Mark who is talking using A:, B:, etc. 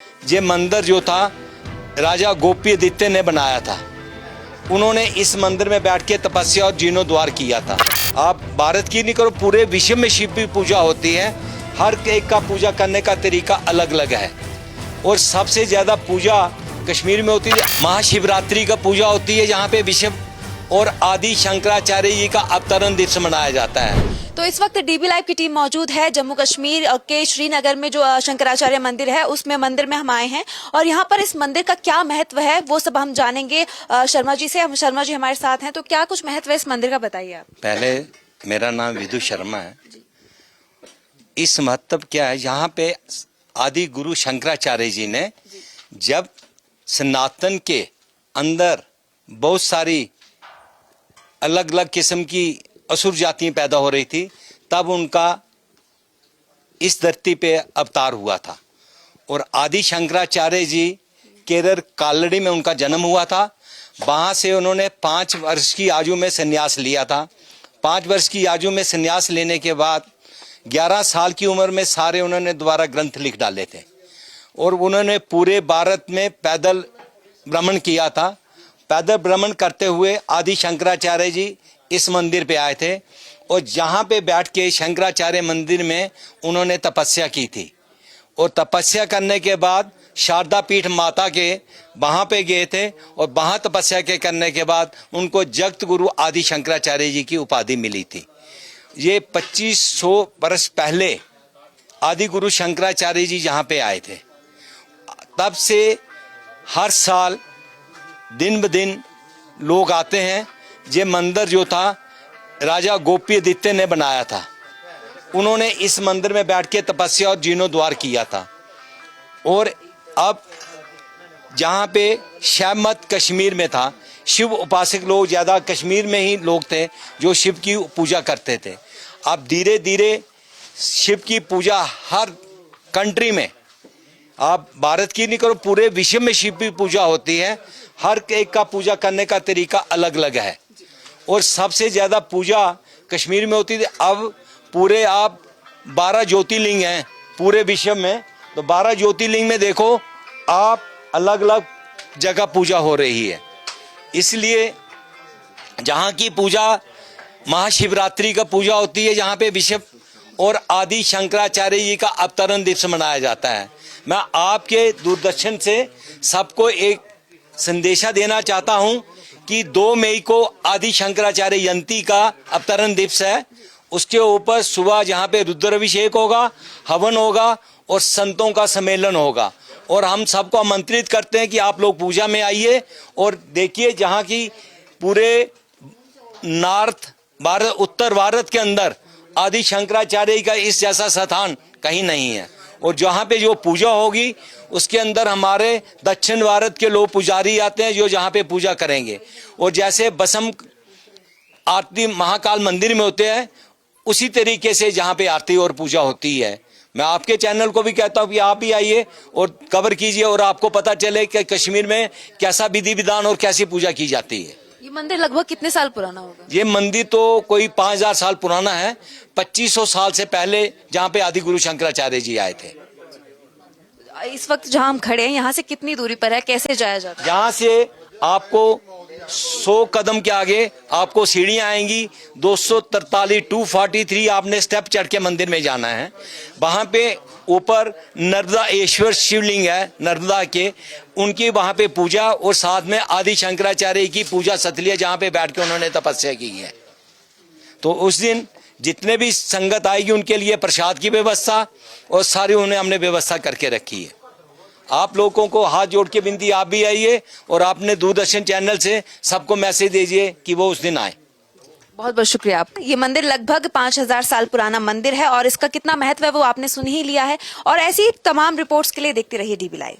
A: ये मंदिर जो था राजा गोपीआदित्य ने बनाया था। उन्होंने इस मंदिर में बैठ के तपस्या और जीर्णोद्धार किया था। आप भारत की नहीं करो, पूरे विश्व में शिव की पूजा होती है। हर एक का पूजा करने का तरीका अलग अलग है और सबसे ज्यादा पूजा कश्मीर में होती है। महाशिवरात्रि का पूजा होती है जहाँ पे विश्व और आदि शंकराचार्य जी का अवतरण दिवस मनाया जाता है।
B: तो इस वक्त डीबी लाइव की टीम मौजूद है जम्मू कश्मीर के श्रीनगर में, जो शंकराचार्य मंदिर है उसमें मंदिर में हम आए हैं और यहाँ पर इस मंदिर का क्या महत्व है वो सब हम जानेंगे शर्मा जी से। शर्मा जी हमारे साथ हैं, तो क्या कुछ महत्व है इस मंदिर का, बताइए आप।
A: पहले मेरा नाम विदु शर्मा है। इस महत्व क्या है, यहाँ पे आदि गुरु शंकराचार्य जी ने जब सनातन के अंदर बहुत सारी अलग अलग किस्म की असुर जातियां पैदा हो रही थी, तब उनका इस धरती पे अवतार हुआ था और आदि शंकराचार्य जी केरल कालड़ी में उनका जन्म हुआ था। वहां से उन्होंने 5 वर्ष की आयु में संन्यास लिया था। 5 वर्ष की आयु में संन्यास लेने के बाद 11 साल की उम्र में सारे उन्होंने दोबारा ग्रंथ लिख डाले थे और उन्होंने पूरे भारत में पैदल भ्रमण किया था। पैदल भ्रमण करते हुए आदि शंकराचार्य जी इस मंदिर पे आए थे और जहाँ पे बैठ के शंकराचार्य मंदिर में उन्होंने तपस्या की थी और तपस्या करने के बाद शारदा पीठ माता के वहाँ पे गए थे और वहाँ तपस्या के करने के बाद उनको जगत गुरु आदि शंकराचार्य जी की उपाधि मिली थी। ये 2500 वर्ष पहले आदि गुरु शंकराचार्य जी जहाँ पे आए थे, तब से हर साल दिन ब दिन लोग आते हैं। ये मंदिर जो था राजा गोपीआदित्य ने बनाया था। उन्होंने इस मंदिर में बैठ के तपस्या और जीर्णोद्धार किया था और अब जहाँ पे शैव मत कश्मीर में था, शिव उपासक लोग ज़्यादा कश्मीर में ही लोग थे जो शिव की पूजा करते थे। अब धीरे धीरे शिव की पूजा हर कंट्री में, आप भारत की नहीं करो, पूरे विश्व में शिव की पूजा होती है। हर एक का पूजा करने का तरीका अलग अलग है और सबसे ज्यादा पूजा कश्मीर में होती थी। अब पूरे आप 12 ज्योतिर्लिंग हैं पूरे विश्व में, तो 12 ज्योतिर्लिंग में देखो आप अलग अलग जगह पूजा हो रही है। इसलिए जहाँ की पूजा महाशिवरात्रि का पूजा होती है, जहाँ पे विश्व और आदि शंकराचार्य जी का अवतरण दिवस मनाया जाता है। मैं आपके दूरदर्शन से सबको एक संदेशा देना चाहता हूं कि 2 मई को आदि शंकराचार्य जयंती का अवतरण दिवस है। उसके ऊपर सुबह जहाँ पे रुद्राभिषेक होगा, हवन होगा और संतों का सम्मेलन होगा और हम सबको आमंत्रित करते हैं कि आप लोग पूजा में आइए और देखिए जहाँ की पूरे नॉर्थ भारत, उत्तर भारत के अंदर आदि शंकराचार्य का इस जैसा स्थान कहीं नहीं है और जहाँ पे जो पूजा होगी उसके अंदर हमारे दक्षिण भारत के लोग पुजारी आते हैं जो जहाँ पे पूजा करेंगे और जैसे बसम आरती महाकाल मंदिर में होते हैं उसी तरीके से जहाँ पे आरती और पूजा होती है। मैं आपके चैनल को भी कहता हूँ कि आप भी आइए और कवर कीजिए और आपको पता चले कि कश्मीर में कैसा विधि विधान और कैसी पूजा की जाती है।
B: ये मंदिर लगभग कितने साल पुराना होगा?
A: ये मंदिर तो कोई 5000 साल पुराना है। 2500 साल से पहले जहाँ पे आदि गुरु शंकराचार्य जी आए थे।
B: इस वक्त जहाँ हम खड़े हैं यहाँ से कितनी दूरी पर है, कैसे जाया जाता है?
A: यहाँ से आपको 100 कदम के आगे आपको सीढ़ियाँ आएंगी। 243 243 आपने स्टेप चढ़ के मंदिर में जाना है। वहाँ पे ऊपर नर्मदा शिवलिंग है, नर्मदा के, उनकी वहाँ पे पूजा और साथ में आदि शंकराचार्य की पूजा स्थली है जहाँ पे बैठ के उन्होंने तपस्या की है। तो उस दिन जितने भी संगत आएगी उनके लिए प्रसाद की व्यवस्था और सारी उन्हें हमने व्यवस्था करके रखी है। आप लोगों को हाथ जोड़ के विनती, आप भी आइए और आपने दूरदर्शन चैनल से सबको मैसेज दीजिए कि वो उस दिन आए।
B: बहुत बहुत शुक्रिया आपका। ये मंदिर लगभग 5000 साल पुराना मंदिर है और इसका कितना महत्व है वो आपने सुन ही लिया है और ऐसी तमाम रिपोर्ट्स के लिए देखते रहिए डीबी लाइव।